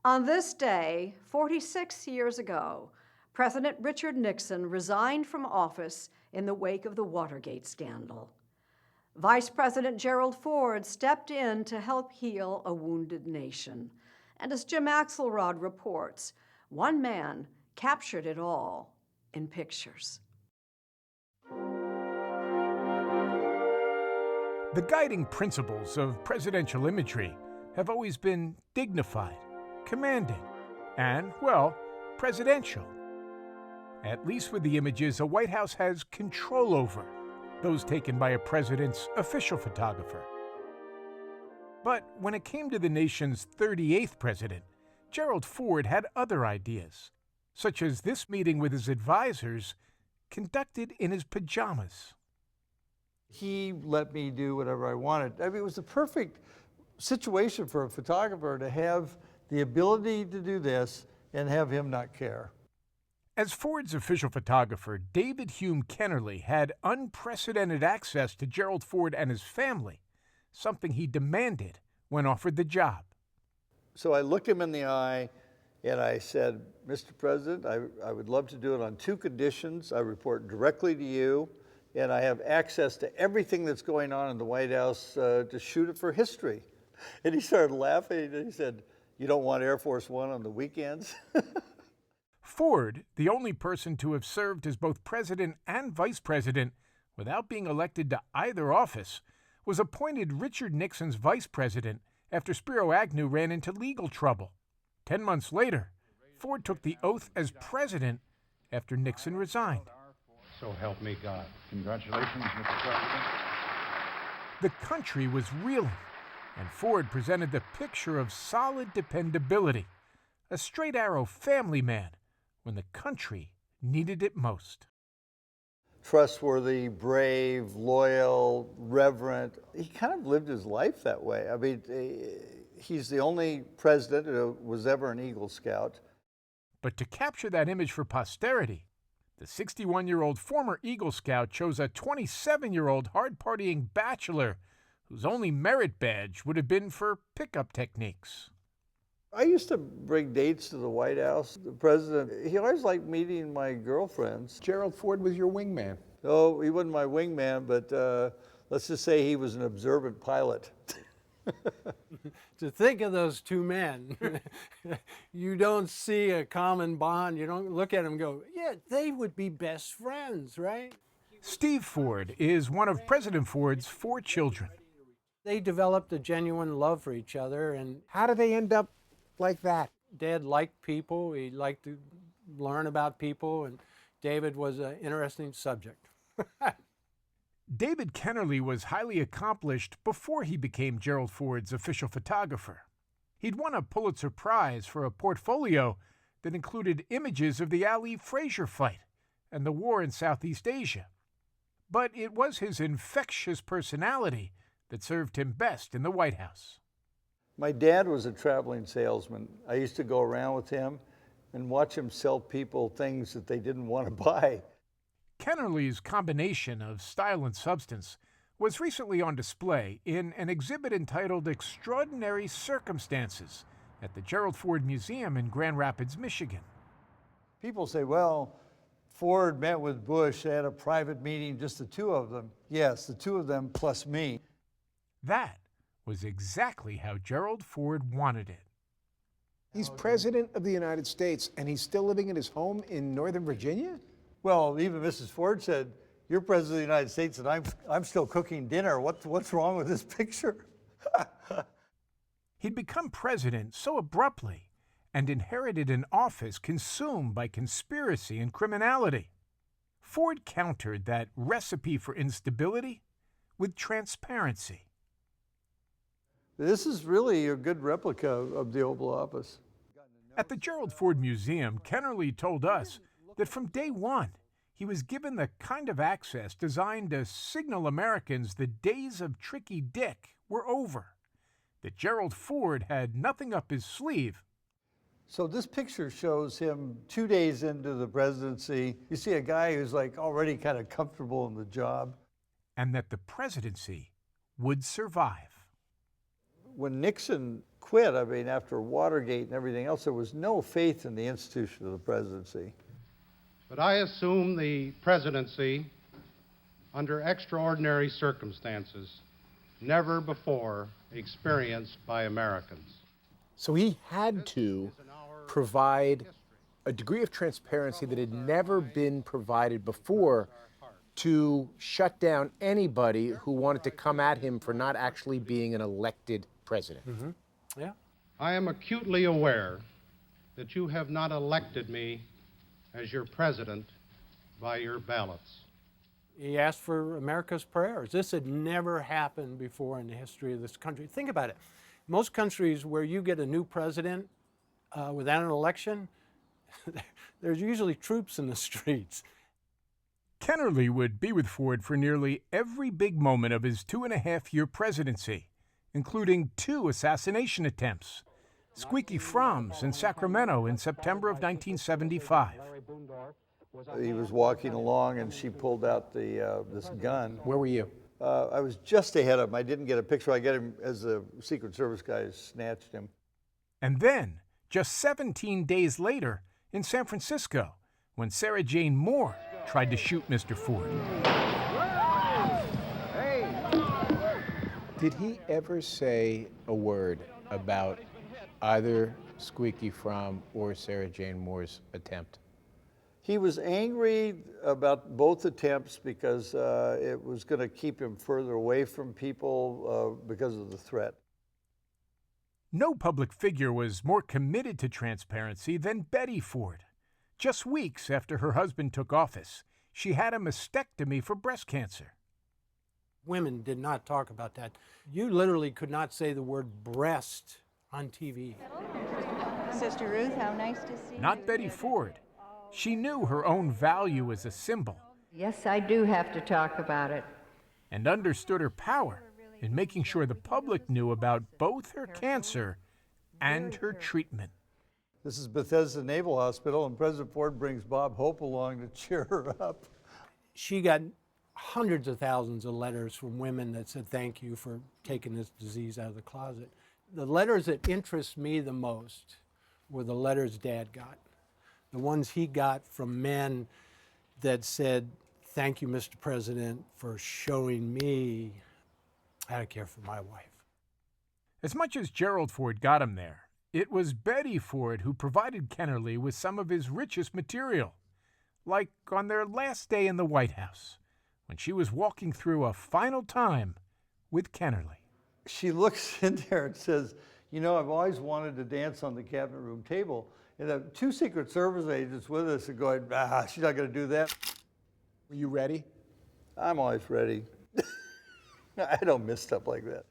On this day, 46 years ago, President Richard Nixon resigned from office in the wake of the Watergate scandal. Vice President Gerald Ford stepped in to help heal a wounded nation. And as Jim Axelrod reports, one man captured it all in pictures. The guiding principles of presidential imagery have always been dignified, commanding, and, well, presidential. At least with the images a White House has control over, those taken by a president's official photographer. But when it came to the nation's 38th president, Gerald Ford had other ideas, such as this meeting with his advisors conducted in his pajamas. He let me do whatever I wanted. I mean, it was the perfect situation for a photographer to have the ability to do this and have him not care. As Ford's official photographer, David Hume Kennerly had unprecedented access to Gerald Ford and his family, something he demanded when offered the job. So I looked him in the eye and I said, Mr. President, I would love to do it on two conditions. I report directly to you, and I have access to everything that's going on in the White House to shoot it for history. And he started laughing and he said, you don't want Air Force One on the weekends? Ford, the only person to have served as both president and vice president without being elected to either office, was appointed Richard Nixon's vice president after Spiro Agnew ran into legal trouble. 10 months later, Ford took the oath as president after Nixon resigned. So help me God. Congratulations, Mr. President. The country was reeling, and Ford presented the picture of solid dependability, a straight-arrow family man when the country needed it most. Trustworthy, brave, loyal, reverent. He kind of lived his life that way. I mean, he's the only president who was ever an Eagle Scout. But to capture that image for posterity, the 61-year-old former Eagle Scout chose a 27-year-old hard-partying bachelor whose only merit badge would have been for pickup techniques. I used to bring dates to the White House. The president, he always liked meeting my girlfriends. Gerald Ford was your wingman. Oh, he wasn't my wingman, but let's just say he was an observant pilot. To think of those two men, you don't see a common bond. You don't look at them and go, yeah, they would be best friends, right? Steve Ford is one of President Ford's 4 children. They developed a genuine love for each other. And How do they end up like that? Dad liked people. He liked to learn about people, and David was an interesting subject. David Kennerly was highly accomplished before he became Gerald Ford's official photographer. He'd won a Pulitzer Prize for a portfolio that included images of the Ali Frazier fight and the war in Southeast Asia. But it was his infectious personality that served him best in the White House. My dad was a traveling salesman. I used to go around with him and watch him sell people things that they didn't want to buy. Kennerly's combination of style and substance was recently on display in an exhibit entitled Extraordinary Circumstances at the Gerald Ford Museum in Grand Rapids, Michigan. People say, well, Ford met with Bush. They had a private meeting, just the two of them. Yes, the two of them plus me. That was exactly how Gerald Ford wanted it. He's president of the United States, and he's still living in his home in Northern Virginia? Well, even Mrs. Ford said, you're president of the United States and I'm still cooking dinner. What's wrong with this picture? He'd become president so abruptly and inherited an office consumed by conspiracy and criminality. Ford countered that recipe for instability with transparency. This is really a good replica of the Oval Office. At the Gerald Ford Museum, Kennerly told us that from day one, he was given the kind of access designed to signal Americans the days of Tricky Dick were over, that Gerald Ford had nothing up his sleeve. So this picture shows him 2 days into the presidency. You see a guy who's like already kind of comfortable in the job. And that the presidency would survive. when Nixon quit, I mean, after Watergate and everything else, there was no faith in the institution of the presidency. But I assume the presidency under extraordinary circumstances never before experienced by Americans. So he had to provide a degree of transparency that had never been provided before to shut down anybody who wanted to come at him for not actually being an elected president. Mm-hmm. Yeah. I am acutely aware that you have not elected me as your president by your ballots. He asked for America's prayers. This had never happened before in the history of this country. Think about it. Most countries where you get a new president without an election, there's usually troops in the streets. Kennerly would be with Ford for nearly every big moment of his 2.5-year presidency, including 2 assassination attempts, Squeaky Fromm's in Sacramento in September of 1975. He was walking along and she pulled out this gun. Where were you? I was just ahead of him. I didn't get a picture. I got him as the Secret Service guys snatched him. And then, just 17 days later, in San Francisco, when Sarah Jane Moore tried to shoot Mr. Ford. Did he ever say a word about either Squeaky Fromm or Sarah Jane Moore's attempt? He was angry about both attempts because it was going to keep him further away from people because of the threat. No public figure was more committed to transparency than Betty Ford. Just weeks after her husband took office, she had a mastectomy for breast cancer. Women did not talk about that. You literally could not say the word breast on TV. Sister Ruth, how nice to see you. Not Betty Ford. She knew her own value as a symbol. Yes, I do have to talk about it. And understood her power in making sure the public knew about both her cancer and her treatment. This is Bethesda Naval Hospital, and President Ford brings Bob Hope along to cheer her up. She got hundreds of thousands of letters from women that said, thank you for taking this disease out of the closet. The letters that interest me the most were the letters Dad got. The ones he got from men that said, thank you, Mr. President, for showing me how to care for my wife. As much as Gerald Ford got him there, it was Betty Ford who provided Kennerly with some of his richest material, like on their last day in the White House, when she was walking through a final time with Kennerly. She looks in there and says, you know, I've always wanted to dance on the cabinet room table. And the 2 Secret Service agents with us are going, she's not going to do that. Were you ready? I'm always ready. I don't miss stuff like that.